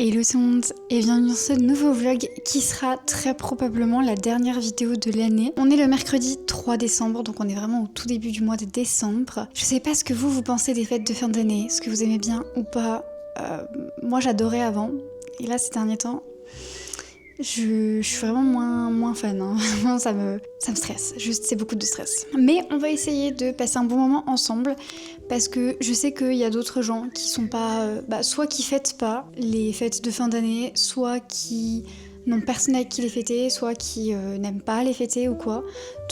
Hello tout le monde et bienvenue dans ce nouveau vlog qui sera très probablement la dernière vidéo de l'année. On est le mercredi 3 décembre, donc on est vraiment au tout début du mois de décembre. Je sais pas ce que vous pensez des fêtes de fin d'année, ce que vous aimez bien ou pas. Moi j'adorais avant et là ces derniers temps je suis vraiment moins fan, hein. Vraiment ça me stresse, juste c'est beaucoup de stress. Mais on va essayer de passer un bon moment ensemble parce que je sais qu'il y a d'autres gens qui sont pas, soit qui fêtent pas les fêtes de fin d'année, soit qui n'ont personne avec qui les fêter, soit qui n'aiment pas les fêter ou quoi.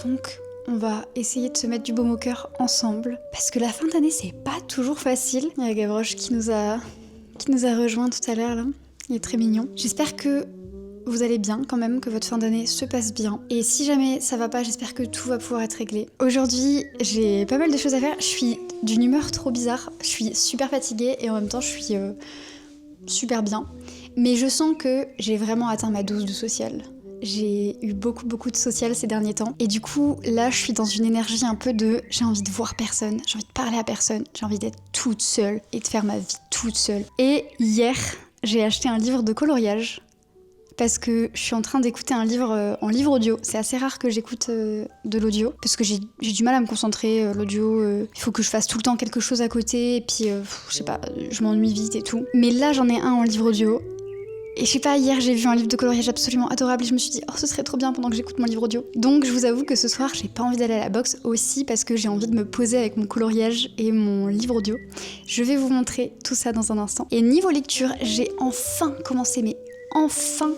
Donc on va essayer de se mettre du baume au cœur ensemble parce que la fin d'année c'est pas toujours facile. Il y a Gavroche qui nous a rejoint tout à l'heure là, il est très mignon. J'espère que vous allez bien quand même, que votre fin d'année se passe bien. Et si jamais ça va pas, j'espère que tout va pouvoir être réglé. Aujourd'hui, j'ai pas mal de choses à faire. Je suis d'une humeur trop bizarre. Je suis super fatiguée et en même temps, je suis super bien. Mais je sens que j'ai vraiment atteint ma dose de social. J'ai eu beaucoup de social ces derniers temps. Et du coup, là, je suis dans une énergie un peu de j'ai envie de voir personne, j'ai envie de parler à personne, j'ai envie d'être toute seule et de faire ma vie toute seule. Et hier, j'ai acheté un livre de coloriage. Parce que je suis en train d'écouter un livre en livre audio. C'est assez rare que j'écoute de l'audio, parce que j'ai du mal à me concentrer, l'audio. Il faut que je fasse tout le temps quelque chose à côté, et puis, je sais pas, je m'ennuie vite et tout. Mais là, j'en ai un en livre audio. Et je sais pas, hier, j'ai vu un livre de coloriage absolument adorable, et je me suis dit, oh, ce serait trop bien pendant que j'écoute mon livre audio. Donc, je vous avoue que ce soir, j'ai pas envie d'aller à la boxe, aussi parce que j'ai envie de me poser avec mon coloriage et mon livre audio. Je vais vous montrer tout ça dans un instant. Et niveau lecture, j'ai enfin commencé, mais enfin,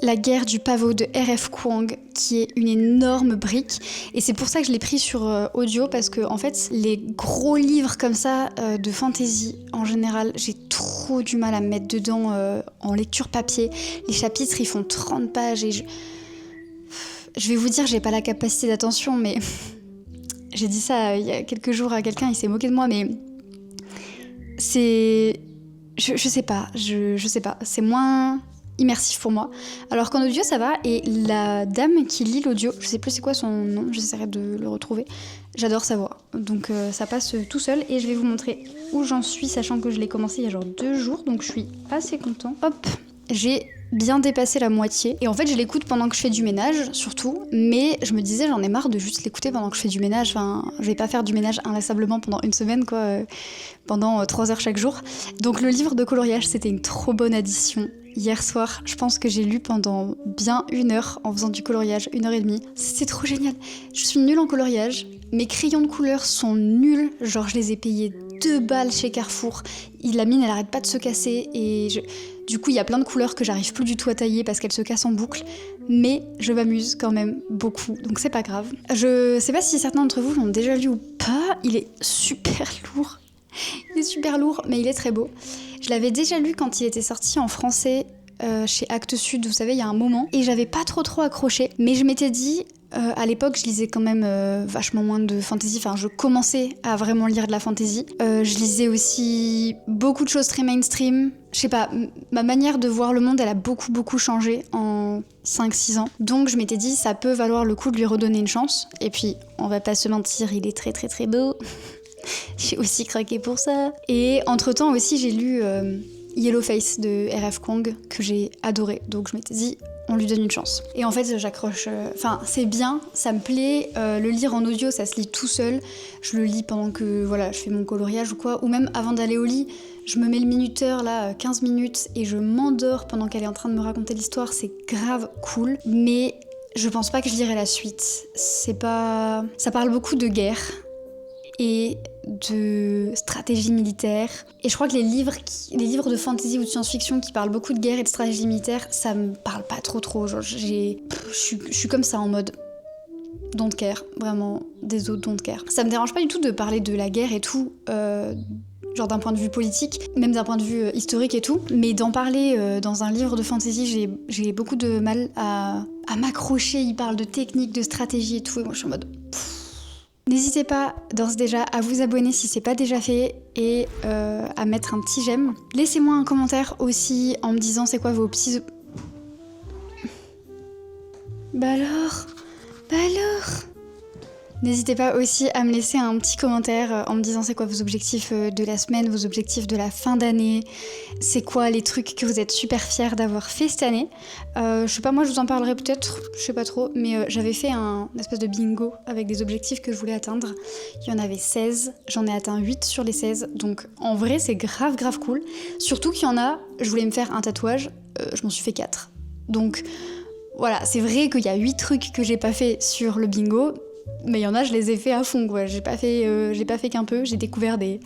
La guerre du pavot de R.F. Kuang, qui est une énorme brique. Et c'est pour ça que je l'ai pris sur audio, parce que en fait, les gros livres comme ça, de fantasy, en général, j'ai trop du mal à me mettre dedans en lecture papier. Les chapitres, ils font 30 pages et je vais vous dire, j'ai pas la capacité d'attention, mais j'ai dit ça il y a quelques jours à quelqu'un, il s'est moqué de moi, mais c'est... Je sais pas, c'est moins immersif pour moi. Alors qu'en audio ça va, et la dame qui lit l'audio, je sais plus c'est quoi son nom, j'essaierai de le retrouver, j'adore sa voix. Donc ça passe tout seul, et je vais vous montrer où j'en suis, sachant que je l'ai commencé il y a genre 2 jours, donc je suis assez content. Hop, j'ai bien dépassé la moitié, et en fait je l'écoute pendant que je fais du ménage surtout, mais je me disais j'en ai marre de juste l'écouter pendant que je fais du ménage, enfin je vais pas faire du ménage inlassablement pendant une semaine quoi, pendant 3 heures chaque jour. Donc le livre de coloriage c'était une trop bonne addition. Hier soir, je pense que j'ai lu pendant bien 1 heure en faisant du coloriage, 1h30. C'était trop génial. Je suis nulle en coloriage. Mes crayons de couleur sont nuls. Genre, je les ai payés 2 balles chez Carrefour. La mine, elle arrête pas de se casser. Et du coup, il y a plein de couleurs que j'arrive plus du tout à tailler parce qu'elles se cassent en boucle. Mais je m'amuse quand même beaucoup. Donc c'est pas grave. Je sais pas si certains d'entre vous l'ont déjà lu ou pas. Il est super lourd. Il est super lourd, mais il est très beau. Je l'avais déjà lu quand il était sorti en français chez Actes Sud, vous savez, il y a un moment, et j'avais pas trop accroché, mais je m'étais dit, à l'époque, je lisais quand même vachement moins de fantasy, enfin, je commençais à vraiment lire de la fantasy. Je lisais aussi beaucoup de choses très mainstream. Je sais pas, ma manière de voir le monde, elle a beaucoup changé en 5-6 ans. Donc je m'étais dit, ça peut valoir le coup de lui redonner une chance. Et puis, on va pas se mentir, il est très beau. J'ai aussi craqué pour ça. Et entre-temps aussi, j'ai lu Yellowface de R.F. Kuang, que j'ai adoré. Donc je m'étais dit, on lui donne une chance. Et en fait, j'accroche. Enfin, c'est bien, ça me plaît. Le lire en audio, ça se lit tout seul. Je le lis pendant que voilà, je fais mon coloriage ou quoi. Ou même avant d'aller au lit, je me mets le minuteur, là, 15 minutes, et je m'endors pendant qu'elle est en train de me raconter l'histoire. C'est grave cool. Mais je pense pas que je lirai la suite. C'est pas... Ça parle beaucoup de guerre et de stratégie militaire. Et je crois que les livres de fantasy ou de science-fiction qui parlent beaucoup de guerre et de stratégie militaire, ça me parle pas trop. Genre, je suis comme ça en mode don't care, vraiment, désolé, don't care. Ça me dérange pas du tout de parler de la guerre et tout, genre d'un point de vue politique, même d'un point de vue historique et tout, mais d'en parler dans un livre de fantasy, j'ai beaucoup de mal à m'accrocher. Il parle de technique, de stratégie et tout, et moi je suis en mode... N'hésitez pas d'ores déjà à vous abonner si c'est pas déjà fait, et à mettre un petit j'aime. Laissez-moi un commentaire aussi en me disant c'est quoi vos petits... Bah alors N'hésitez pas aussi à me laisser un petit commentaire en me disant c'est quoi vos objectifs de la semaine, vos objectifs de la fin d'année, c'est quoi les trucs que vous êtes super fiers d'avoir fait cette année. Je sais pas, moi je vous en parlerai peut-être, je sais pas trop, mais j'avais fait un espèce de bingo avec des objectifs que je voulais atteindre. Il y en avait 16, j'en ai atteint 8 sur les 16, donc en vrai c'est grave cool. Surtout qu'il y en a, je voulais me faire un tatouage, je m'en suis fait 4. Donc voilà, c'est vrai qu'il y a 8 trucs que j'ai pas fait sur le bingo, mais il y en a, je les ai fait à fond, quoi. J'ai pas fait qu'un peu. J'ai découvert des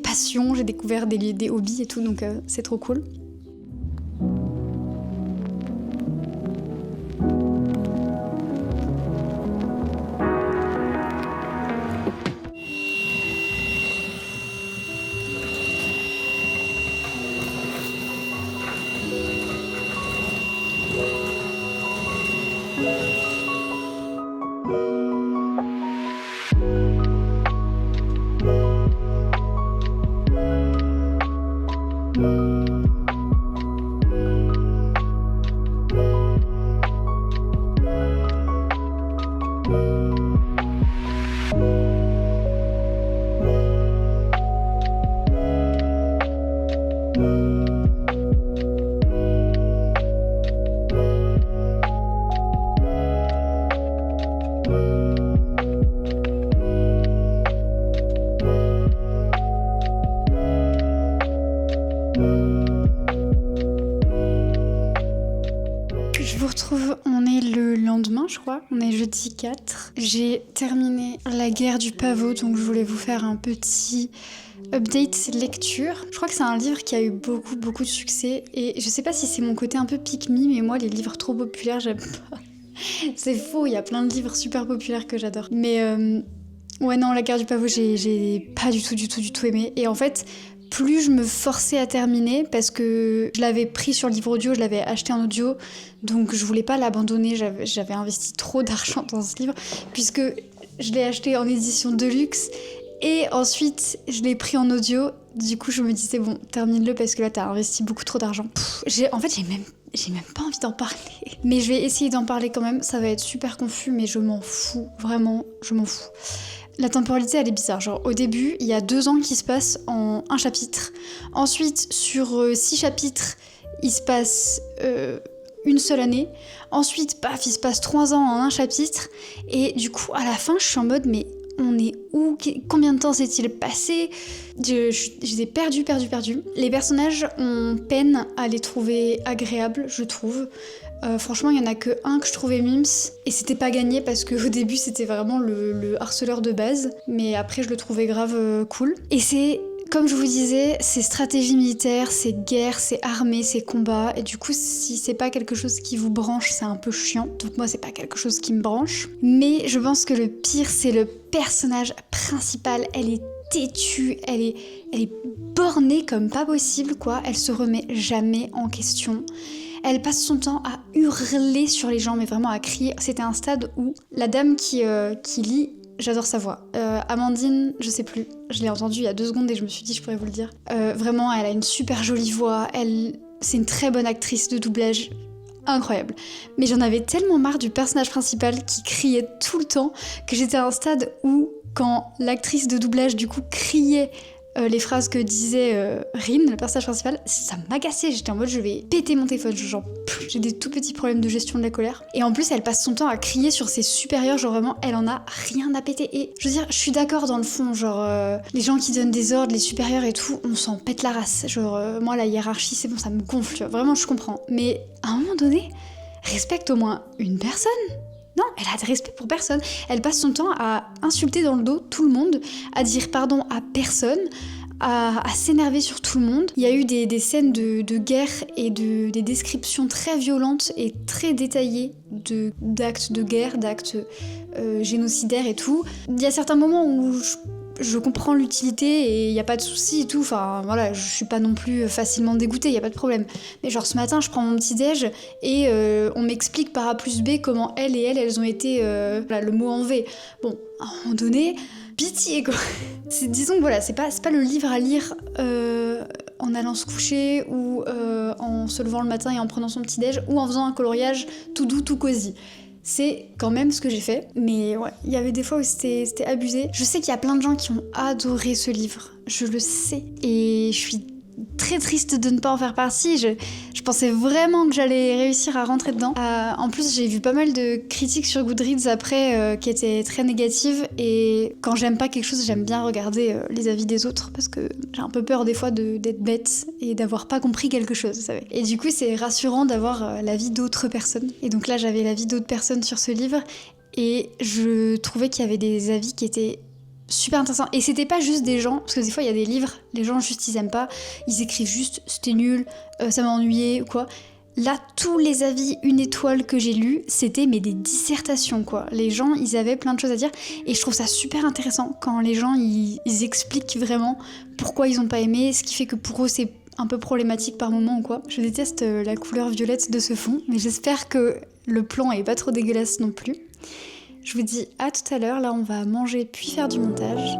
passions, j'ai découvert des hobbies et tout, donc c'est trop cool. Je vous retrouve, on est le lendemain je crois, on est jeudi 4. J'ai terminé La Guerre du Pavot, donc je voulais vous faire un petit update lecture. Je crois que c'est un livre qui a eu beaucoup de succès et je sais pas si c'est mon côté un peu pick me, mais moi les livres trop populaires j'aime pas. C'est faux, il y a plein de livres super populaires que j'adore. Mais ouais non, La Guerre du Pavot j'ai pas du tout aimé. Et en fait, plus je me forçais à terminer, parce que je l'avais pris sur livre audio, je l'avais acheté en audio, donc je voulais pas l'abandonner, j'avais investi trop d'argent dans ce livre, puisque je l'ai acheté en édition deluxe, et ensuite je l'ai pris en audio, du coup je me disais bon, termine-le parce que là t'as investi beaucoup trop d'argent. J'ai même pas envie d'en parler. Mais je vais essayer d'en parler quand même, ça va être super confus, mais je m'en fous, vraiment, je m'en fous. La temporalité, elle est bizarre. Genre, au début, il y a 2 ans qui se passent en un chapitre. Ensuite, sur 6 chapitres, il se passe une seule année. Ensuite, paf, il se passe 3 ans en un chapitre. Et du coup, à la fin, je suis en mode, mais on est où? Combien de temps s'est-il passé? J'étais perdue. Les personnages, on peine à les trouver agréables, je trouve. Franchement, il y en a que un que je trouvais mims, et c'était pas gagné parce qu'au début c'était vraiment le harceleur de base, mais après je le trouvais grave cool. Et c'est, comme je vous disais, c'est stratégie militaire, c'est guerre, c'est armée, c'est combat, et du coup si c'est pas quelque chose qui vous branche, c'est un peu chiant, donc moi c'est pas quelque chose qui me branche. Mais je pense que le pire, c'est le personnage principal. Elle est têtue, elle est bornée comme pas possible, quoi. Elle se remet jamais en question. Elle passe son temps à hurler sur les gens, mais vraiment à crier. C'était un stade où la dame qui lit, j'adore sa voix. Amandine, je sais plus, je l'ai entendue il y a 2 secondes et je me suis dit je pourrais vous le dire. Vraiment, elle a une super jolie voix, c'est une très bonne actrice de doublage. Incroyable. Mais j'en avais tellement marre du personnage principal qui criait tout le temps que j'étais à un stade où, quand l'actrice de doublage du coup criait les phrases que disait Rin, le personnage principal, ça m'agaçait. J'étais en mode je vais péter mon téléphone, genre j'ai des tout petits problèmes de gestion de la colère. Et en plus elle passe son temps à crier sur ses supérieurs, genre vraiment elle en a rien à péter. Et je veux dire, je suis d'accord dans le fond, genre les gens qui donnent des ordres, les supérieurs et tout, on s'en pète la race. Genre moi la hiérarchie c'est bon, ça me gonfle, vraiment je comprends. Mais à un moment donné, respecte au moins une personne. Non, elle a de respect pour personne. Elle passe son temps à insulter dans le dos tout le monde, à dire pardon à personne, à s'énerver sur tout le monde. Il y a eu des scènes de guerre et des descriptions très violentes et très détaillées d'actes de guerre, d'actes génocidaires et tout. Il y a certains moments où je comprends l'utilité et il n'y a pas de souci et tout, enfin voilà, je suis pas non plus facilement dégoûtée, il n'y a pas de problème. Mais genre ce matin, je prends mon petit déj et on m'explique par A plus B comment elles ont été, voilà, le mot en V. Bon, à un moment donné, pitié quoi. Disons que voilà, c'est pas le livre à lire en allant se coucher ou en se levant le matin et en prenant son petit déj ou en faisant un coloriage tout doux, tout cosy. c'est quand même ce que j'ai fait. Mais ouais, il y avait des fois où c'était abusé. Je sais qu'il y a plein de gens qui ont adoré ce livre, je le sais. Et je suis très triste de ne pas en faire partie. Je pensais vraiment que j'allais réussir à rentrer dedans. En plus, j'ai vu pas mal de critiques sur Goodreads après qui étaient très négatives. Et quand j'aime pas quelque chose, j'aime bien regarder les avis des autres parce que j'ai un peu peur des fois d'être bête et d'avoir pas compris quelque chose, vous savez. Et du coup, c'est rassurant d'avoir l'avis d'autres personnes. Et donc là, j'avais l'avis d'autres personnes sur ce livre et je trouvais qu'il y avait des avis qui étaient super intéressant. Et c'était pas juste des gens, parce que des fois il y a des livres, les gens juste ils aiment pas, ils écrivent juste c'était nul, ça m'a ennuyé ou quoi. Là, tous les avis une étoile que j'ai lus, c'était mais des dissertations quoi. Les gens, ils avaient plein de choses à dire et je trouve ça super intéressant quand les gens ils expliquent vraiment pourquoi ils ont pas aimé, ce qui fait que pour eux c'est un peu problématique par moment ou quoi. Je déteste la couleur violette de ce fond, mais j'espère que le plan est pas trop dégueulasse non plus. Je vous dis à tout à l'heure, là on va manger puis faire du montage.